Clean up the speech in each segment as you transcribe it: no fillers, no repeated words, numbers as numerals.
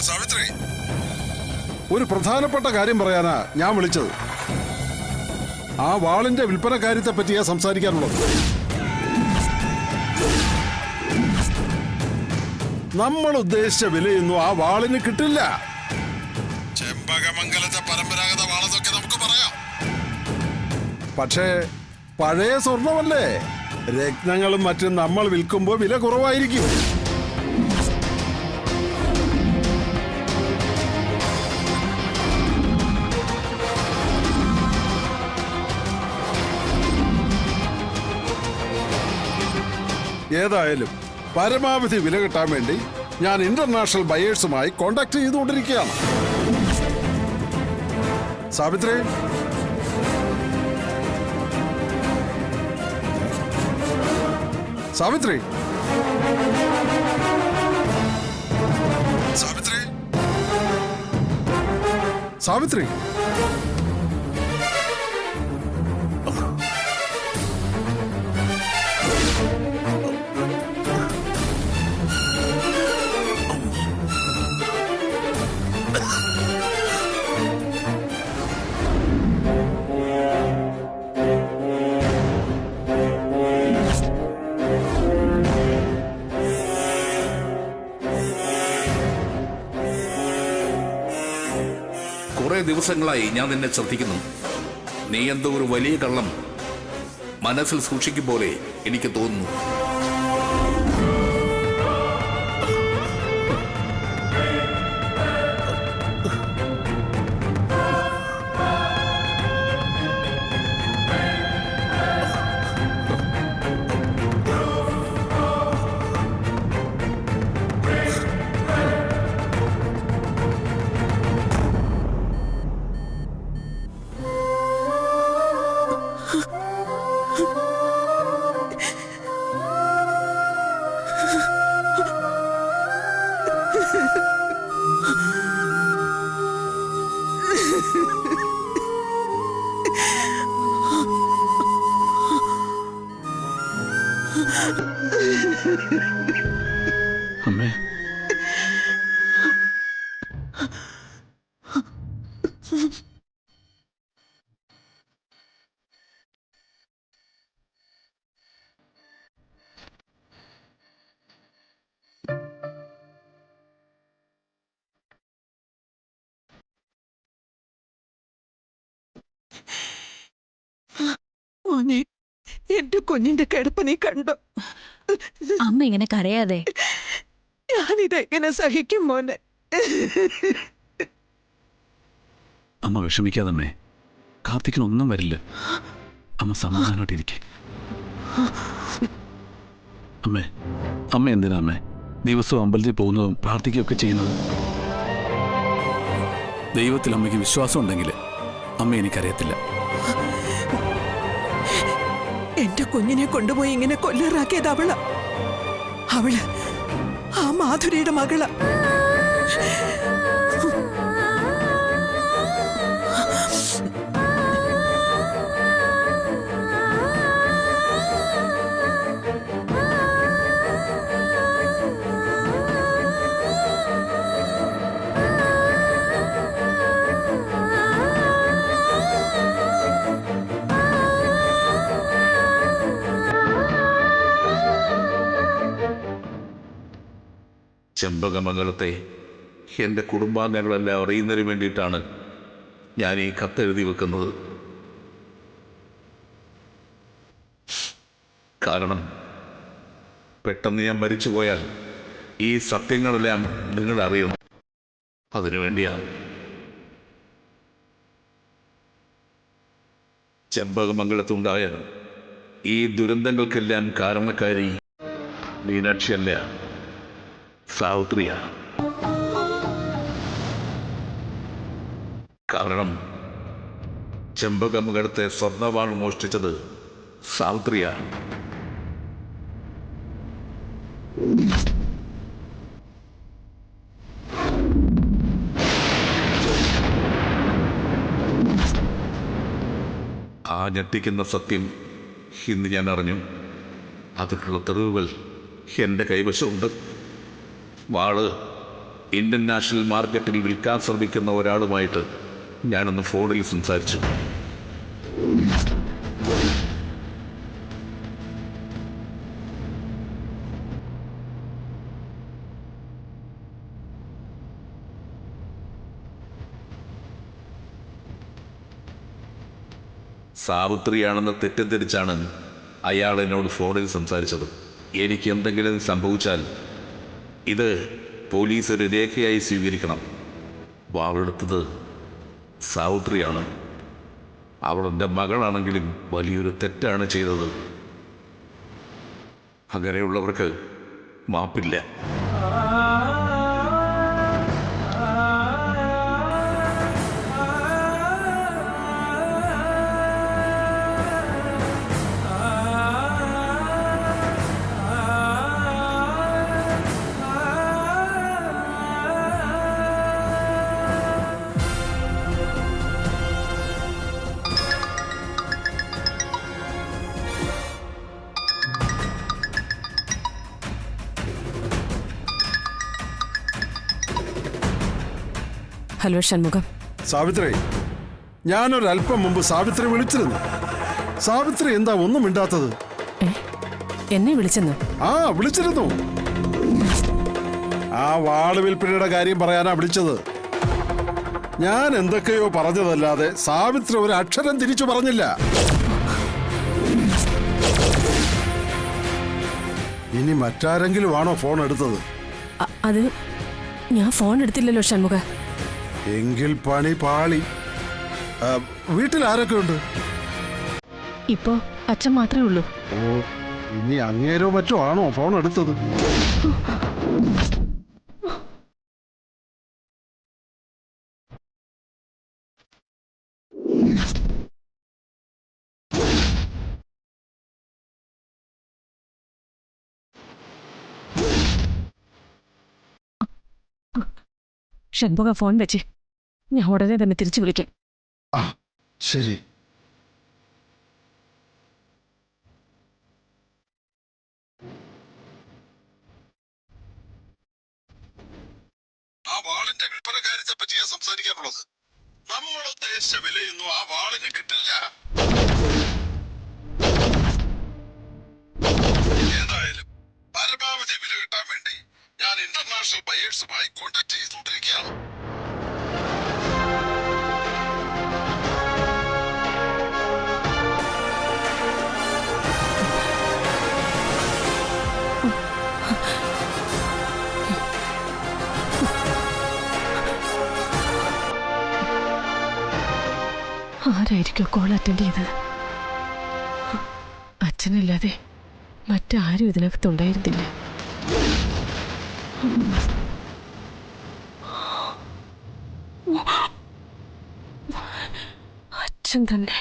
സാവിത്രി, ഒരു പ്രധാനപ്പെട്ട കാര്യം പറയാനാ ഞാൻ വിളിച്ചത്. ആ വാളിന്റെ വിൽപ്പന കാര്യത്തെ പറ്റിയാ സംസാരിക്കാനുള്ളത്. നമ്മൾ ഉദ്ദേശിച്ച വിലയൊന്നും ആ വാളിന് കിട്ടില്ല. ചെമ്പകമംഗലത്തെ പരമ്പരാഗത വാളെന്നൊക്കെ നമുക്ക് പറയാം. പക്ഷേ പഴയ സ്വർണമല്ലേ, രത്നങ്ങളും മറ്റും നമ്മൾ വിൽക്കുമ്പോൾ വില കുറവായിരിക്കും. ഏതായാലും പരമാവധി വില കിട്ടാൻ വേണ്ടി ഞാൻ ഇന്റർനാഷണൽ ബയേഴ്സുമായി കോണ്ടാക്ട് ചെയ്തുകൊണ്ടിരിക്കുകയാണ്. സാവിത്രി, സാവിത്രി, സാവിത്രി, സാവിത്രി. കുറെ ദിവസങ്ങളായി ഞാൻ നിന്നെ ശ്രദ്ധിക്കുന്നു. നീ എന്തോ ഒരു വലിയ കള്ളം മനസ്സിൽ സൂക്ഷിക്കും പോലെ എനിക്ക് തോന്നുന്നു. അമ്മേ, മോനെ, എന്റെ കുഞ്ഞിന്റെ കിടപ്പ് നീ കണ്ടോ? അമ്മ ഇങ്ങനെ കരയാതെ. ഞാനിതെങ്ങനെ സഹിക്കും മോനെ? അമ്മ വിഷമിക്കാതമ്മേ. കാർത്തിക്കിനൊന്നും വരില്ല. അമ്മ സമാധാനമായിട്ടിരിക്കെ. അമ്മേ, അമ്മ എന്തിനാ അമ്മേ ദിവസവും അമ്പലത്തിൽ പോകുന്നതും പ്രാർത്ഥിക്കുകയൊക്കെ ചെയ്യുന്നത്? ദൈവത്തിൽ അമ്മയ്ക്ക് വിശ്വാസം ഉണ്ടെങ്കിൽ അമ്മ എനിക്കറിയത്തില്ല. എന്റെ കുഞ്ഞിനെ കൊണ്ടുപോയി ഇങ്ങനെ കൊല്ലാറാക്കിയത് അവള് ആ മാധുരിയുടെ മകള്. ചെമ്പകമംഗലത്തെ എൻ്റെ കുടുംബാംഗങ്ങളെല്ലാം അറിയുന്നതിന് വേണ്ടിയിട്ടാണ് ഞാൻ ഈ കത്തെഴുതി വെക്കുന്നത്. കാരണം പെട്ടെന്ന് ഞാൻ മരിച്ചുപോയാൽ ഈ സത്യങ്ങളെല്ലാം നിങ്ങൾ അറിയണം. അതിനുവേണ്ടിയാണ്. ചെമ്പകമംഗലത്തുണ്ടായ ഈ ദുരന്തങ്ങൾക്കെല്ലാം കാരണക്കാരി മീനാക്ഷിയല്ല, സാവിത്രിയ. കാരണം ചെമ്പകമംഗലത്തെ സ്വർണ്ണവാൾ മോഷ്ടിച്ചത് സാവിത്രിയ. ആ ഞെട്ടിക്കുന്ന സത്യം ഇന്ന് ഞാൻ അറിഞ്ഞു. അതിനുള്ള തെളിവുകൾ എൻ്റെ കൈവശമുണ്ട്. വാള് ഇന്ത്യൻ നാഷണൽ മാർക്കറ്റിൽ വിൽക്കാൻ ശ്രമിക്കുന്ന ഒരാളുമായിട്ട് ഞാനൊന്ന് ഫോണിൽ സംസാരിച്ചു. സാവിത്രിയാണെന്ന് തെറ്റിദ്ധരിച്ചാണ് അയാൾ എന്നോട് ഫോണിൽ സംസാരിച്ചത്. എനിക്ക് എന്തെങ്കിലും സംഭവിച്ചാൽ ഇത് പോലീസ് ഒരു രേഖയായി സ്വീകരിക്കണം. വാളെടുത്തത് സാവിത്രിയാണ്. അവൾ എൻ്റെ മകളാണെങ്കിലും വലിയൊരു തെറ്റാണ് ചെയ്തത്. അങ്ങനെയുള്ളവർക്ക് മാപ്പില്ല. ഹലോ ഷൺമുഖം. സാവിത്രി, ഞാനൊരല്പം മുമ്പ് സാവിത്രി വിളിച്ചിരുന്നു. സാവിത്രി എന്താ ഒന്നും മിണ്ടാത്തത്? എന്നെ വിളിച്ചെന്നു? ആ, വിളിച്ചിരുന്നു. ആ വാള് വിൽപ്പനയുടെ കാര്യം പറയാനാ വിളിച്ചത്. ഞാൻ എന്തൊക്കെയോ പറഞ്ഞതല്ലാതെ സാവിത്രി ഒരു അക്ഷരം തിരിച്ചു പറഞ്ഞില്ല. ഇനി മറ്റാരെങ്കിലും ആണോ ഫോൺ എടുത്തത്? അത് ഞാൻ ഫോൺ എടുത്തില്ലല്ലോ ഷൺമുഖ. എങ്കിൽ പണി പാളി. വീട്ടിൽ ആരൊക്കെ ഉണ്ട്? ഇപ്പോ അച്ഛൻ മാത്രമേ ഉള്ളൂ. ഓ, ഇനി അങ്ങേരോ മറ്റോ ആണോ ഫോൺ എടുത്തത്? ഷൺമുഖ ഫോൺ വെച്ച് ഞാൻ ഉടനെ തന്നെ തിരിച്ചു വിളിക്കാം. ആ, ശരി. ആ വാളിന്റെ വിൽപ്പന കാര്യത്തെ പറ്റിയാ സംസാരിക്കാനുള്ളത്. നമ്മൾ ഉദ്ദേശിച്ച വിലയൊന്നും ആ വാളിന് കിട്ടില്ല. ഏതായാലും പരമാവധി വില കിട്ടാൻ വേണ്ടി ഞാൻ ഇന്റർനാഷണൽ ബയേഴ്സുമായി കോൺടാക്ട് ചെയ്തുകൊണ്ടിരിക്കുകയാണ്. ആരായിരിക്കും കോൾ അറ്റൻഡ് ചെയ്തത്? അച്ഛനല്ലാതെ മറ്റാരും ഇതിനകത്തുണ്ടായിരുന്നില്ല. അച്ഛൻ തന്നെ.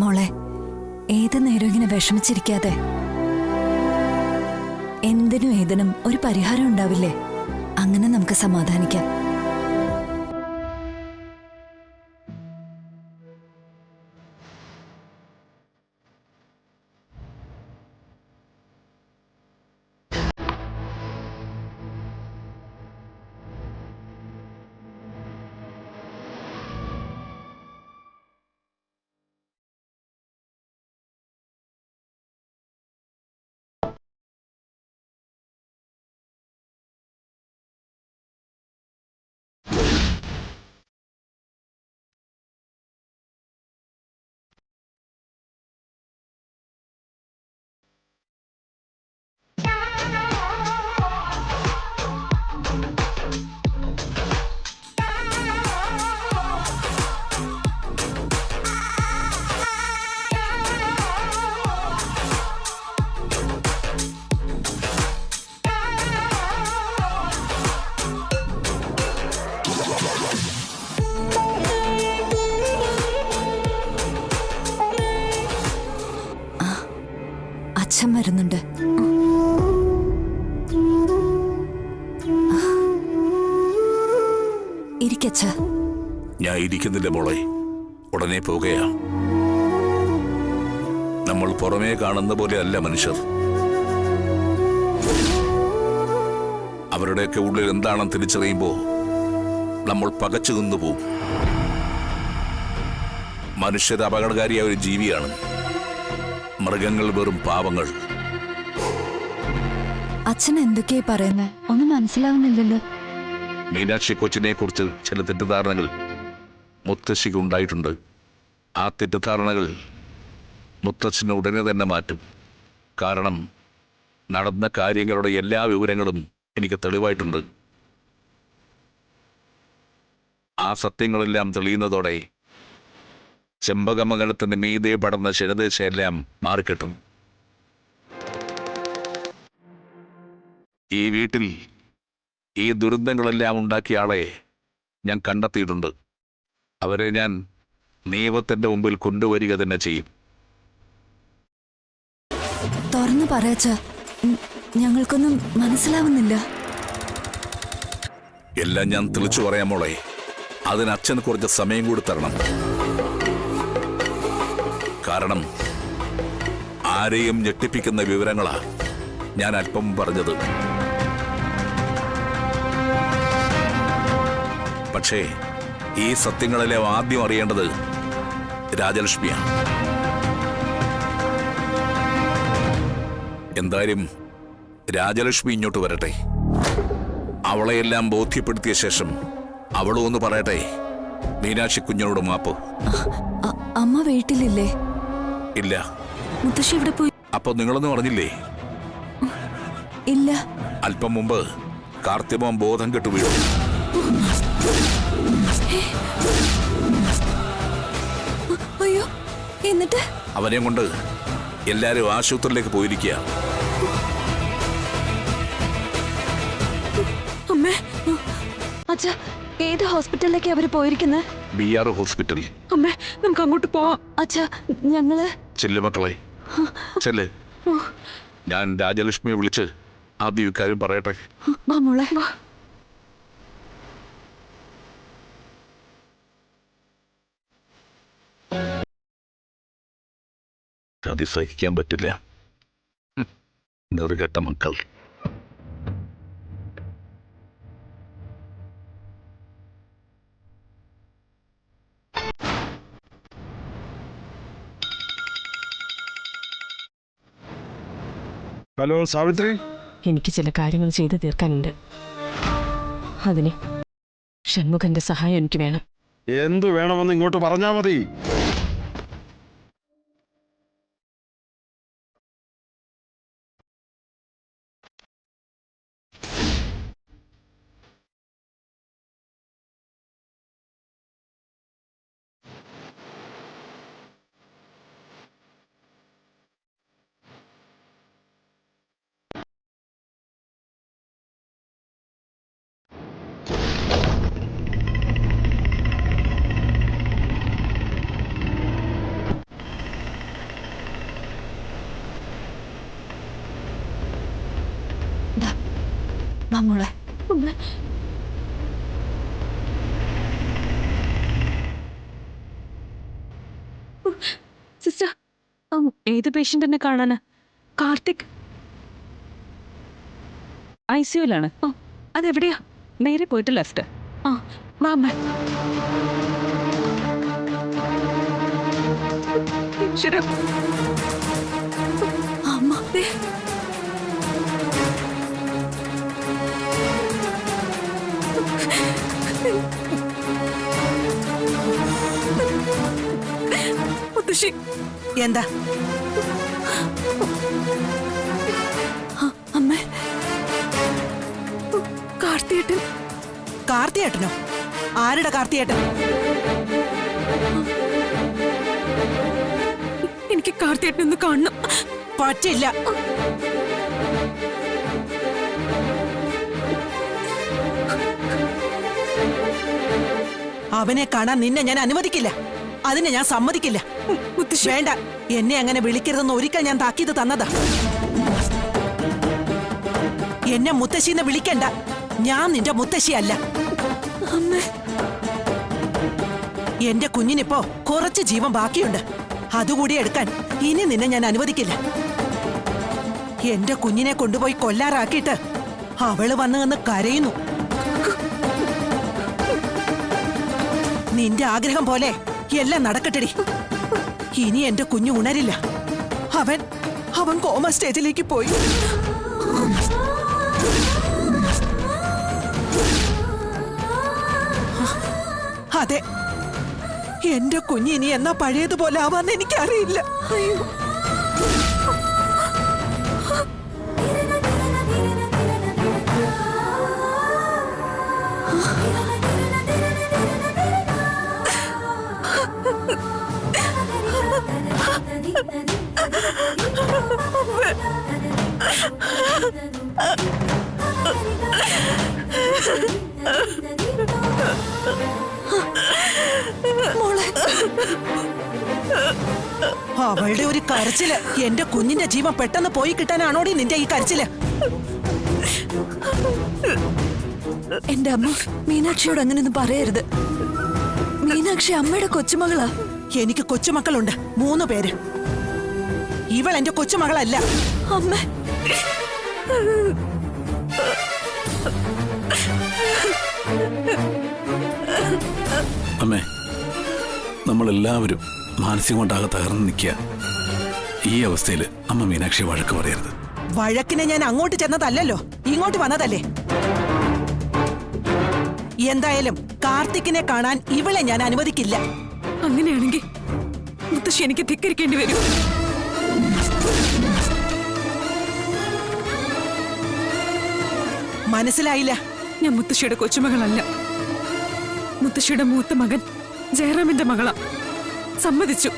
മോളെ, ഏത് നേരം ഇങ്ങനെ വിഷമിച്ചിരിക്കാതെ. എന്തിനും ഏതിനും ഒരു പരിഹാരം ഉണ്ടാവില്ലേ? അങ്ങനെ നമുക്ക് സമാധാനിക്കാം. വരുന്നുണ്ട്. ഇരിക്കച്ഛ. ഞാൻ ഇരിക്കുന്നില്ല മോളെ, ഉടനെ പോകുകയാ. നമ്മൾ പുറമേ കാണുന്ന പോലെ അല്ല മനുഷ്യർ. അവരുടെയൊക്കെ ഉള്ളിൽ എന്താണെന്ന് തിരിച്ചറിയുമ്പോ നമ്മൾ പകച്ചു നിന്നു പോവും. മനുഷ്യർ അപകടകാരിയായ ഒരു ജീവിയാണ്. മൃഗങ്ങൾ വെറും പാവങ്ങൾ. അച്ഛൻ എന്തൊക്കെയാ പറയുന്നേ? ഒന്നും മനസ്സിലാവുന്നില്ലല്ലോ. മീനാക്ഷി കൊച്ചിനെ കുറിച്ച് ചില തെറ്റിദ്ധാരണകൾ മുത്തശ്ശിക്ക് ഉണ്ടായിട്ടുണ്ട്. ആ തെറ്റിദ്ധാരണകൾ മുത്തശ്ശിനെ ഉടനെ തന്നെ മാറ്റും. കാരണം നടന്ന കാര്യങ്ങളുടെ എല്ലാ വിവരങ്ങളും എനിക്ക് തെളിവായിട്ടുണ്ട്. ആ സത്യങ്ങളെല്ലാം തെളിയുന്നതോടെ ചെമ്പകമംഗലത്തിന്റെ മീതെ പടർന്ന ശരദേശയെല്ലാം മാറിക്കിട്ടും. ഈ വീട്ടിൽ ഈ ദുരന്തങ്ങളെല്ലാം ഉണ്ടാക്കിയ ആളെ ഞാൻ കണ്ടെത്തിയിട്ടുണ്ട്. അവരെ ഞാൻ നിയമത്തിന്റെ മുമ്പിൽ കൊണ്ടുവരിക തന്നെ ചെയ്യും. തുറന്നു പറയച്ച, ഞങ്ങൾക്കൊന്നും മനസ്സിലാവുന്നില്ല. എല്ലാം ഞാൻ തെളിച്ചു പറയാം മോളെ. അതിന് അച്ഛന് കുറച്ച് സമയം കൂടി തരണം. കാരണം ആരെയും ഞെട്ടിപ്പിക്കുന്ന വിവരങ്ങളാ ഞാൻ അല്പം പറഞ്ഞത്. പക്ഷേ ഈ സത്യങ്ങളെല്ലാം ആദ്യം അറിയേണ്ടത് രാജലക്ഷ്മിയാണ്. എന്തായാലും രാജലക്ഷ്മി ഇങ്ങോട്ട് വരട്ടെ. അവളെയെല്ലാം ബോധ്യപ്പെടുത്തിയ ശേഷം അവളും ഒന്ന് പറയട്ടെ മീനാക്ഷി കുഞ്ഞിനോട് മാപ്പ്. അമ്മ വീട്ടിലില്ലേ? ഇല്ല. മുത്തശ്ശി എവിടെ പോയി? അപ്പൊ നിങ്ങളൊന്നും അറിഞ്ഞില്ലേ? ഇല്ല. അല്പം മുമ്പ് കാർത്തിമോൻ ബോധം കെട്ടു വീണു. അയ്യോ, എന്നിട്ട്? അവനെയും കൊണ്ട് എല്ലാരും ആശുപത്രിയിലേക്ക് പോയിരിക്കുക. അമ്മേ, അച്ഛാ, ഏത് ഹോസ്പിറ്റലിലേക്ക് അവര് പോയിരിക്കുന്നത്? BR hospital. അമ്മേ, നമുക്ക് അങ്ങോട്ട് പോവാം. അച്ഛാ, ഞങ്ങള് ചെല്ല് മക്കളെ, ചെല്ല്. ഞാൻ രാജലക്ഷ്മിയെ വിളിച്ച് ആദ്യം ഇക്കാര്യം പറയട്ടെ. വാ മോളെ, വാ. അത് സഹിക്കാൻ പറ്റില്ല. നെറുകെട്ട മക്കൾ. ഹലോ സാവിത്രി. എനിക്ക് ചില കാര്യങ്ങൾ ചെയ്തു തീർക്കാനുണ്ട്. അതിന് ഷൺമുഖന്റെ സഹായം എനിക്ക് വേണം. എന്തു വേണമെന്ന് ഇങ്ങോട്ട് പറഞ്ഞാ മതി. മോളെ, സിസ്റ്റർ, ഏത് പേഷ്യന്റിനെ കാണാനാ? കാർത്തിക് ICUലാണ്. അതെവിടെയാ? നേരെ പോയിട്ട് ലെഫ്റ്റ്. ആ, വാ അമ്മ. അമ്മ, മുത്തശ്ശി, എന്താ? അമ്മേ, കാർത്തിയേട്ടൻ. കാർത്തിയേട്ടനോ? ആരുടെ കാർത്തിയേട്ടൻ? എനിക്ക് കാർത്തിയേട്ടനൊന്ന് കാണണം. പറ്റില്ല. അവനെ കാണാൻ നിന്നെ ഞാൻ അനുവദിക്കില്ല. അതിനെ ഞാൻ സമ്മതിക്കില്ല. വേണ്ട, എന്നെ അങ്ങനെ വിളിക്കരുതെന്ന് ഒരിക്കൽ ഞാൻ താക്കീത് തന്നതാ. എന്നെ മുത്തശ്ശിന്ന് വിളിക്കണ്ട. ഞാൻ നിന്റെ മുത്തശ്ശിയല്ല. എന്റെ കുഞ്ഞിനിപ്പോ കുറച്ച് ജീവൻ ബാക്കിയുണ്ട്. അതുകൂടി എടുക്കാൻ ഇനി നിന്നെ ഞാൻ അനുവദിക്കില്ല. എന്റെ കുഞ്ഞിനെ കൊണ്ടുപോയി കൊല്ലാറാക്കിയിട്ട് അവള് വന്ന് കരയുന്നു. നിന്റെ ആഗ്രഹം പോലെ എല്ലാം നടക്കട്ടെടി. ഇനി എന്റെ കുഞ്ഞു ഉണരില്ല. അവൻ കോമ സ്റ്റേജിലേക്ക് പോയി. അതെ, എന്റെ കുഞ്ഞ് ഇനി എന്നാ പഴയതുപോലെ ആവാന്ന് എനിക്കറിയില്ല. അയ്യോ, അവളുടെ ഒരു കരച്ചില് എന്റെ കുഞ്ഞിന്റെ ജീവൻ പെട്ടെന്ന് പോയി കിട്ടാനാണോടി നിന്റെ ഈ കരച്ചില്? എന്റെ അമ്മ മീനാക്ഷിയോട് അങ്ങനെയൊന്നും പറയരുത്. മീനാക്ഷി അമ്മയുടെ കൊച്ചുമകളാ. എനിക്ക് കൊച്ചുമക്കളുണ്ട്, 3 പേര്. ഇവൾ എന്റെ കൊച്ചുമകളല്ല. അമ്മ, അമ്മേ, നമ്മളെല്ലാവരും മാനസികമായിട്ടാകെ തകർന്ന് നിൽക്കുക. ഈ അവസ്ഥയിൽ അമ്മ മീനാക്ഷി വഴക്ക് പറയരുത്. വഴക്കിനെ ഞാൻ അങ്ങോട്ട് ചെന്നതല്ലല്ലോ, ഇങ്ങോട്ട് വന്നതല്ലേ. എന്തായാലും കാർത്തിക്കിനെ കാണാൻ ഇവളെ ഞാൻ അനുവദിക്കില്ല. അങ്ങനെയാണെങ്കിൽ മുത്തശ്ശി എനിക്ക് ധിക്കരിക്കേണ്ടി വരും. മനസ്സിലായില്ല? ഞാൻ മുത്തശ്ശിയുടെ കൊച്ചുമകളല്ല. മുത്തശ്ശിയുടെ മൂത്ത മകൻ ജയറാമിന്റെ മകളാ. സമ്മതിച്ചു.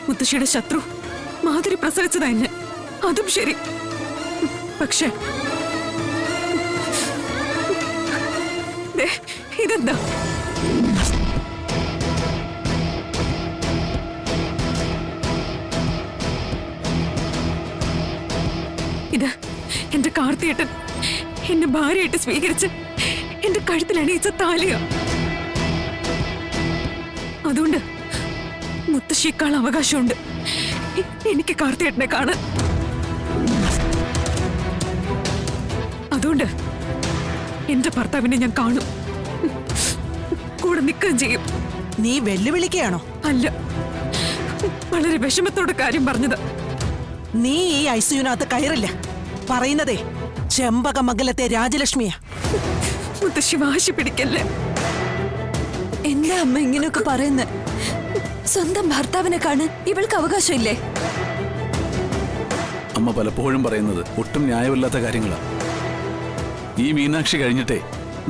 മുത്തശ്ശിയുടെ ശത്രു മാധുരി പ്രസവിച്ചതാ എന്നെ. അതും ശരി. പക്ഷേ ഇതെന്താ? ഇത് എന്റെ കാർത്തിയേട്ടൻ എന്നെ ഭാര്യയായിട്ട് സ്വീകരിച്ച് എന്റെ കഴുത്തിൽ അണിയിച്ച താലിയ. അതുകൊണ്ട് മുത്തശ്ശിയേക്കാൾ അവകാശമുണ്ട് എനിക്ക് കാർത്തിയേട്ടനെ കാണാൻ. അതുകൊണ്ട് എന്റെ ഭർത്താവിനെ ഞാൻ കാണും, കൂടെ നിൽക്കുകയും ചെയ്യും. നീ വെല്ലുവിളിക്കുകയാണോ? അല്ല, വളരെ വിഷമത്തോടെ കാര്യം പറഞ്ഞത്. നീ ഈ ഐസിയുനകത്ത് കയറില്ല. പറയുന്നതേ ചെമ്പകമംഗലത്തെ രാജലക്ഷ്മിയാ. മുത്തശ്ശി വാശി പിടിക്കല്ലേ. എന്താ അമ്മ ഇങ്ങനെയൊക്കെ പറയുന്നത്? സ്വന്തം ഭർത്താവിനെ കാണാൻ ഇവൾക്ക് അവകാശമില്ലേ? അമ്മ പലപ്പോഴും പറയുന്നത് ഒട്ടും ന്യായമില്ലാത്ത കാര്യങ്ങളാണ്. ഈ മീനാക്ഷി കഴിഞ്ഞിട്ടേ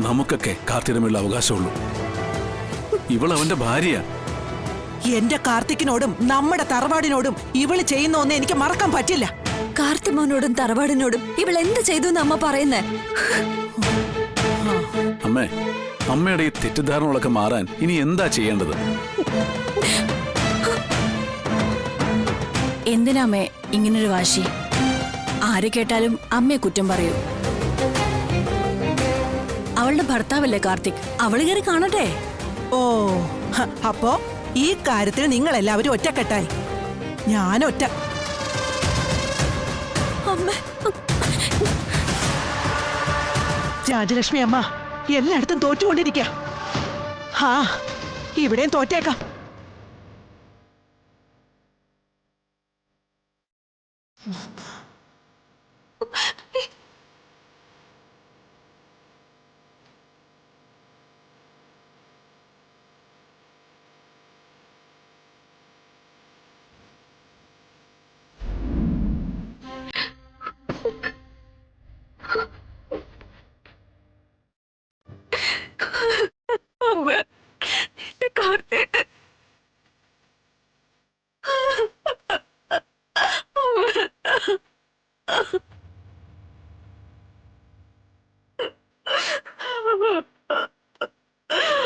നമുക്കൊക്കെ കാർത്തികമുള്ള അവകാശമുള്ളൂ. ഇവൾ അവന്റെ ഭാര്യയാണ്. എന്റെ കാർത്തിക്കിനോടും നമ്മുടെ തറവാടിനോടും ഇവള് ചെയ്യുന്ന ഒന്നും എനിക്ക് മറക്കാൻ പറ്റില്ല. കാർത്തിമോനോടും തറവാടിനോടും ഇവൾ എന്ത് ചെയ്തു എന്ന് അമ്മ പറയുന്നേ? അമ്മേ, അമ്മയുടെ ഈ തെറ്റിദ്ധാരണകളൊക്കെ മാറാൻ ഇനി എന്താ ചെയ്യേണ്ടത്? എന്തിനാ അമ്മേ ഇങ്ങനൊരു വാശി? ആര് കേട്ടാലും അമ്മയെ കുറ്റം പറയൂ. അവളുടെ ഭർത്താവല്ലേ കാർത്തിക്, അവള് കയറി കാണട്ടെ. ഓ, അപ്പോ ഈ കാര്യത്തിൽ നിങ്ങൾ എല്ലാവരും ഒറ്റക്കെട്ടായി. ഞാനൊറ്റ. രാജലക്ഷ്മി അമ്മ എല്ലായിടത്തും തോറ്റുകൊണ്ടിരിക്കുക. ആ, ഇവിടെയും തോറ്റേക്കാം.